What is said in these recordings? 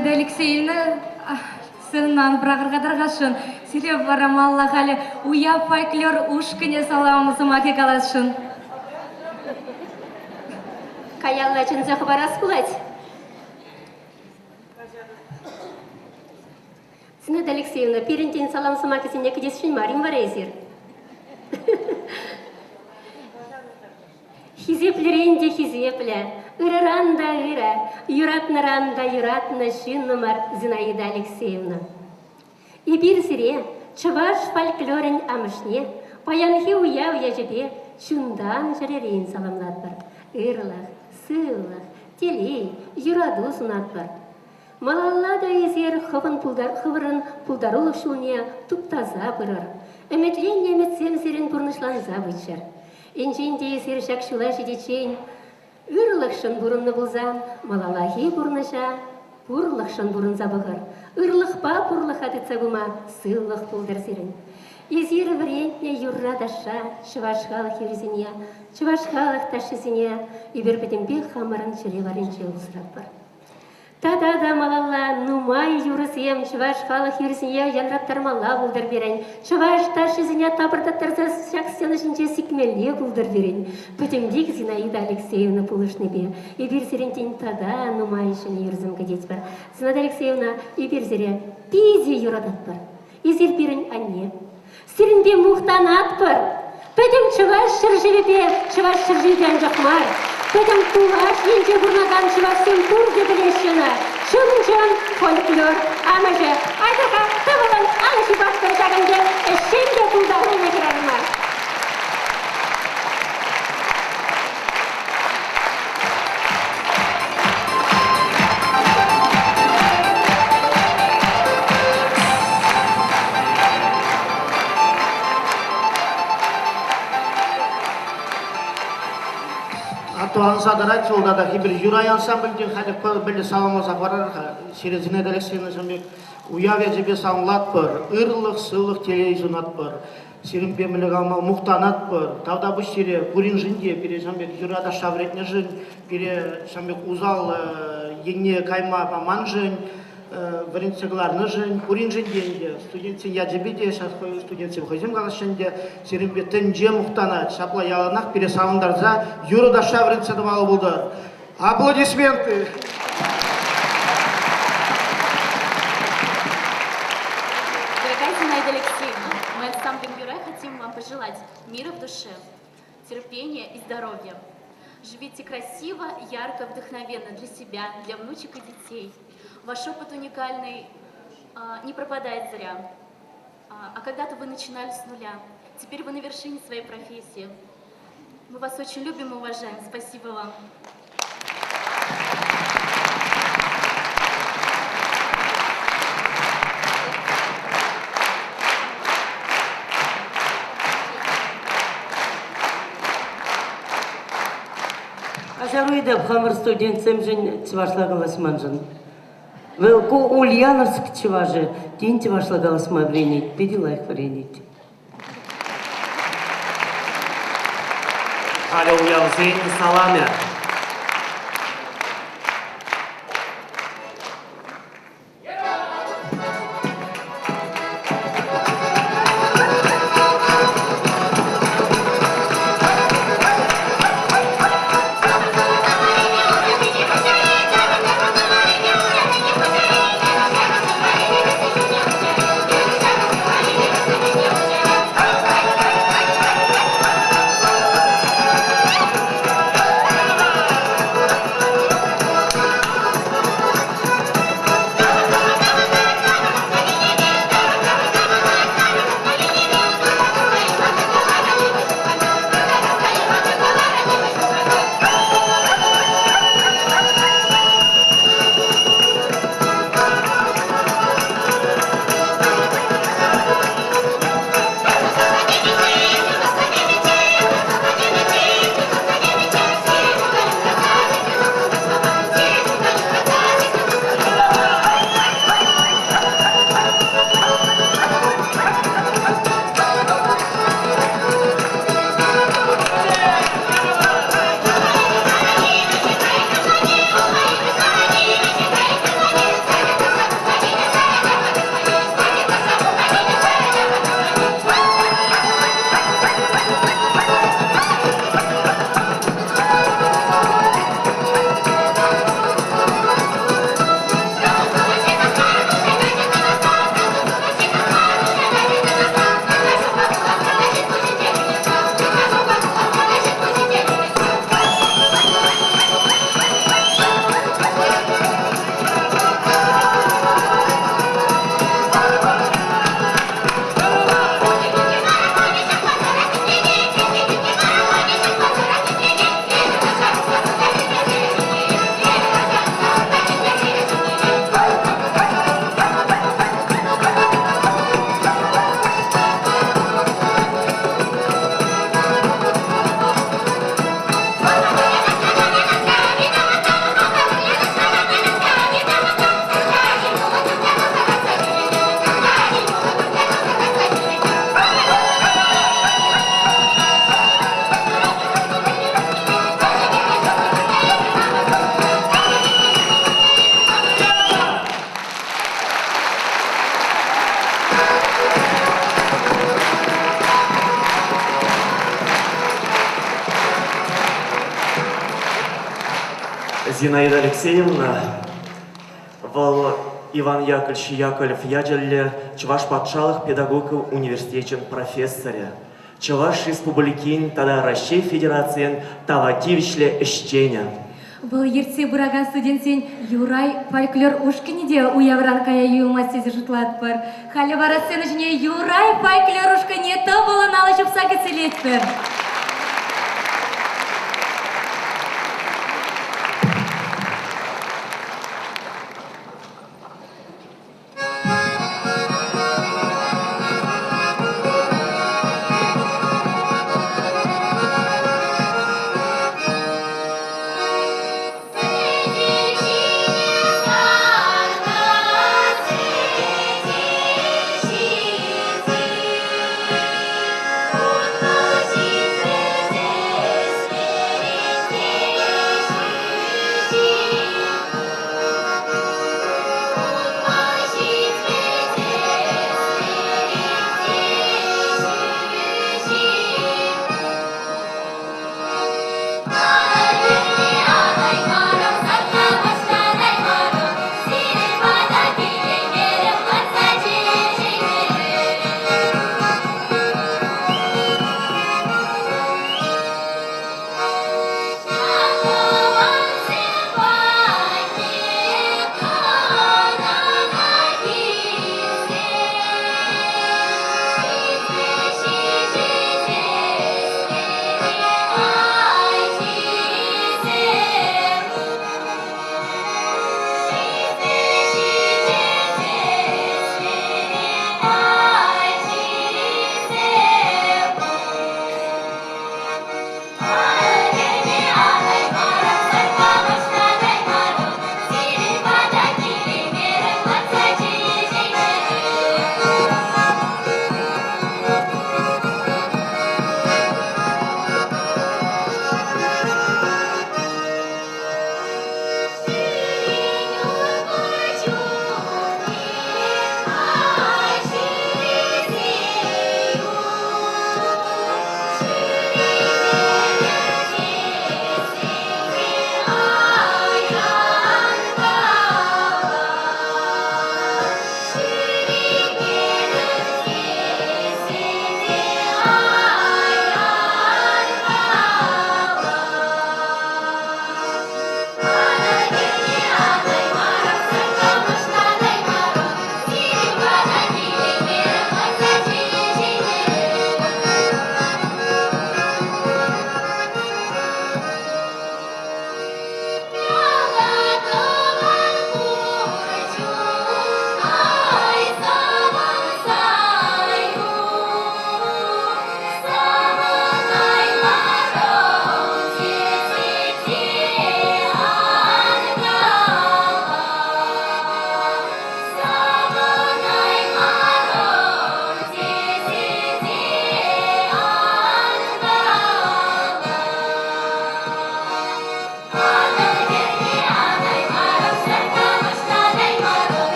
Зинаида Алексеевна, сыннан брағырғадар қашын, сиреп барам Аллах әлі уя фольклор ушкіне саламызы маке қалашын. Каялла жынзақы барас бұлайды. Зинаида Алексеевна, перентен саламызы макесіне кедесшін марин бар әзір. Хизеплеренде хизепле, ырыранда ыра, юратныранда юратны шыннымар Зинаида Алексеевна. И бір зіре, чываш фольклорын амышне, паянхи уя жебе, чундан жәререйін саламлат бар. Ырлық, сылық, телей, юраду сунат бар. Малалла да езер хывырын пулдарулық шуне туп-таза бұрыр. Үмітлен емітсем зерін бұрнышланза бұйчар. Энженде езер шақшыла жедечен, үрлықшын бұрынны бұлзан, малалахи бұрныша, бұрлықшын бұрынза бұғыр. Үрлықпа бұрлық адыца бұма, сылық бұлдар зерін. Езер варентне юрра даша, чывашхалық ерізіне, чывашхалық ташызіне, ибір бітімбе хамырын жіре варенче ұлсырап бар. Та-да-да, малалла, нумай юрысем, чываш халық юрысыне янраптармалла бұлдар берен. Чываш ташызыне табырдаттарса шақсыны жынче сикмелле бұлдар берен. Бүтімдік Зинаида Алексеевна пулышны бе. Ибір зерентен та-да, нумай ішіне юрызым кәдет бар. Зинаида Алексеевна, ибір зере пизе юрадат бар. Изер берін анне. Сирінбе мұқтанат бар. Пөтім чываш шыржыребе, чываш шыржыребен жақмар. Пөтім тулаш енже бұрнаган чывашсен бұрды білешіні. Шын-жын фольклор, амыжы, айдырға тывылын алышы бақтыр жағынды әшенде бұлдағын әкірарыма. Туан садарат жолда да хибір юрай ансамбльден хәлі білі саламазақ барарға сері Зинаида Алексеевна жамбек уявя жебе саңлат бар, ырлық, сылық телей жынат бар, серім бемілік алмал мұқтанат бар, тавда бұш сері бұрин жынде, бере жамбек юрада шавретне жын, бере жамбек узал еңне кайма паман жын, варенцегларны жын, бұрин жынденде, студентсен яджебеде, студентсен хозем қалашынде, серім бе тінже мұқтанат, шапла яланақ бере савындарза, юрада шавретседім алы болды. Аплодисменты! Мы ансамблем Юрай хотим вам пожелать мира в душе, терпения и здоровья. Живите красиво, ярко, вдохновенно для себя, для внучек и детей. Ваш опыт уникальный не пропадает зря. А когда-то вы начинали с нуля. Теперь вы на вершине своей профессии. Мы вас очень любим и уважаем. Спасибо вам. Ажаруйда хамыр студентсем жын чывашлагаласман жын. Велко Ульяновск чыважы, день чывашлагаласма вренить, педилайх вренить. Халя уявзейн саламя. Зинаида Алексеевна, вал Иван Яковлевич Яковлев ядерле Чуваш патшалық педагог университетен профессоре. Чуваш республикин тада Россия Федерациян тавативичле ищеня. Бұл ерте бұраған студентсен Юрай фольклор ушканиде уявран кая юмастезе жұтлат бар. Халі барасен жіне Юрай фольклор ушканеті болын алышып сағы целетпір. Thank you.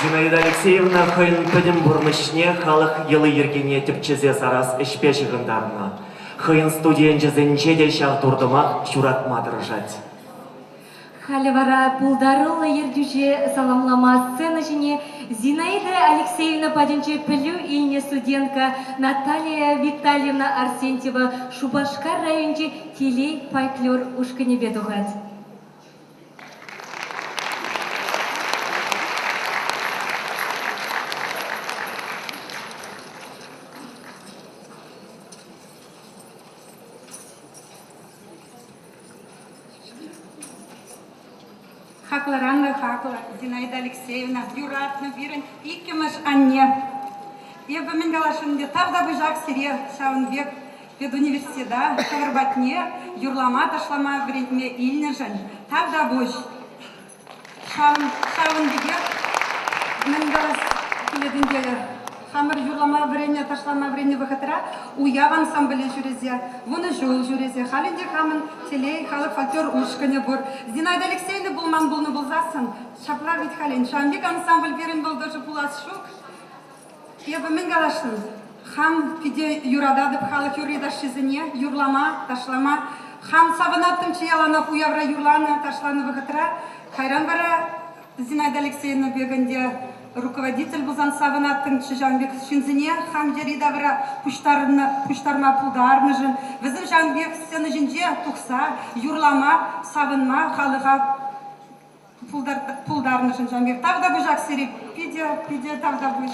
Зинаида Алексеевна хын пөдім бұрмышне халық елы ергене тіпчізе сарас ішпе жығындарына. Хын студент жезінче де шақ тұрдымақ журатма дыржать. Халивара пулдарылы ердюже саламлама сцена жіне Зинаида Алексеевна паденче пілю илне студентка Наталья Витальевна Арсентьева Шубашкар районче телей фольклор ушкане бедугать. Хакларанна хакла, Зинаида Алексеевна, юратна вирен, икемаш анне. Я бы менгалашын де тавда бы жак сире шаун век пед университета, шагарбатне, юрлама ташлама вредме ильнежен, тавда буш. Шаун век менгалаш килединде хамыр юрлама вредне ташлама вредне выхатра, уяван самбеле жүрезе, вуны жол жүрезе, халинде хамын телей халық фольклор ушкане бур. Зинаида Алексеевна булман булны булзасын, шапла вид халин, шамбек ансамбль верен был даже пулас шук. Я бы менгалашын, хам пиде юрадады халық юрида шизыне, юрлама, ташлама, хам саванаттым чиялана уявра юрланы, ташланы выхатра, хайран бара Зинаида Алексеевна бегенде руководитель бузан саванаттың Жанбек шинзине хам жерида бара пуштарма пулдарны жын. Візім Жанбек сені жінже тұқса, юрлама, савынма, халыға пулдарны жын Жанбек. Тавда бұжақ сирек, пиде тавда бұж.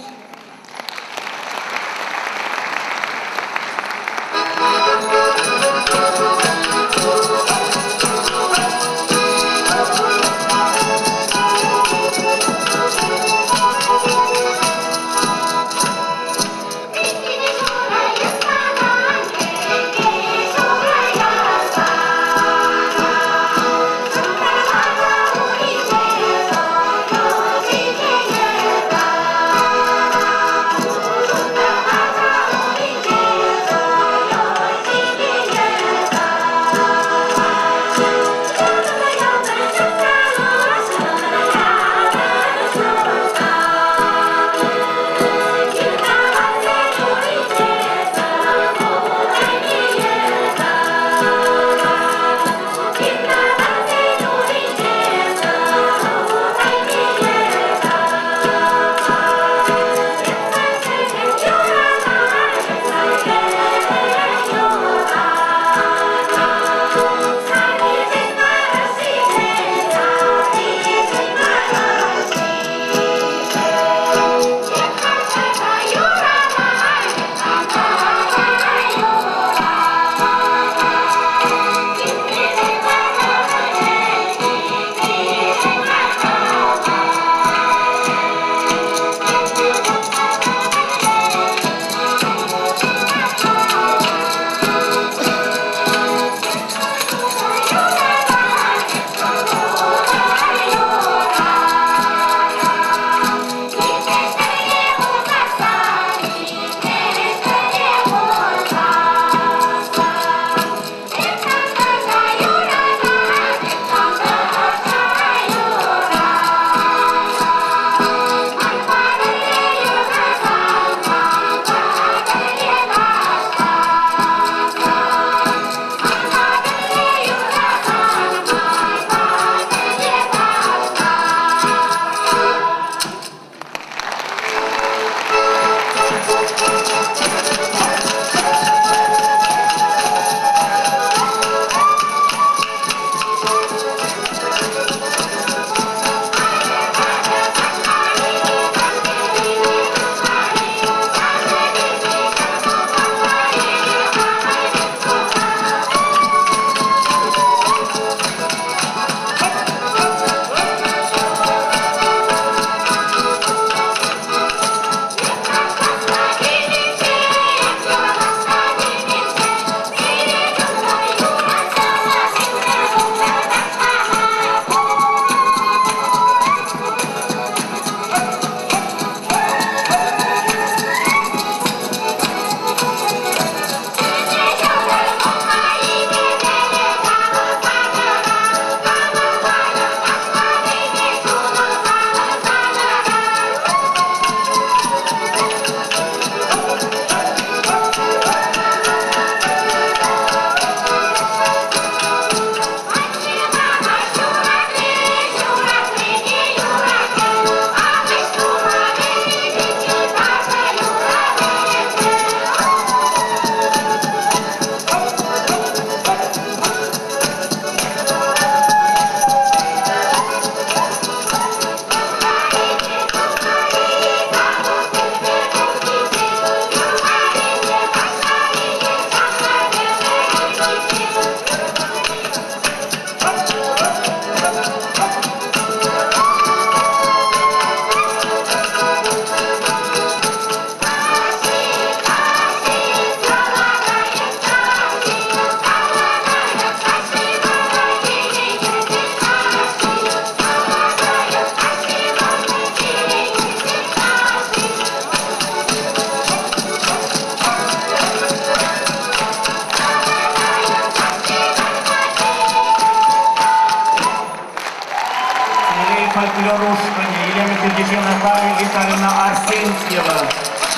фольклорушкани Елена Киргизина Витальевна Арсентьева,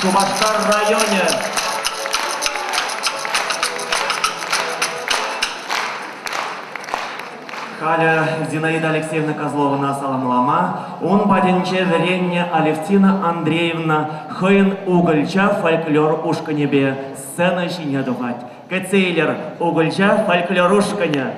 Шубашкар районе. Халя Зинаида Алексеевна Козлова на саламлама, он паденче веренне Алевтина Андреевна хын угольча фольклор ушканебе сцена шине духать. Кецейлер угольча фольклор ушканя.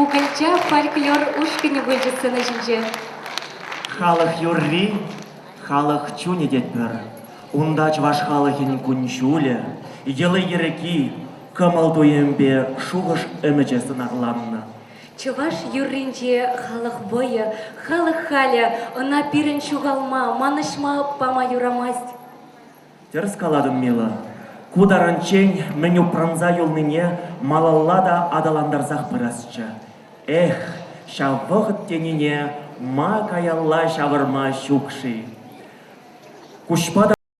Укальча фольклор ушкине бөлжесі нәжінже. Халық юрри, халық чуне детпер. Ундач ваш халықын күншуле, елы ереки, кымыл туембе шуғыш өмечесін ағламны. Чуваш юрринче халық бойы, халық халя, она пирен шугалма, манышма пама юрамасть. Терс каладым мила. Кударанчень меню пранза юлныне малаллада адаландарзах пырасча. Эх, шавығыт тенине ма каялла шавырма шукши. Кушпада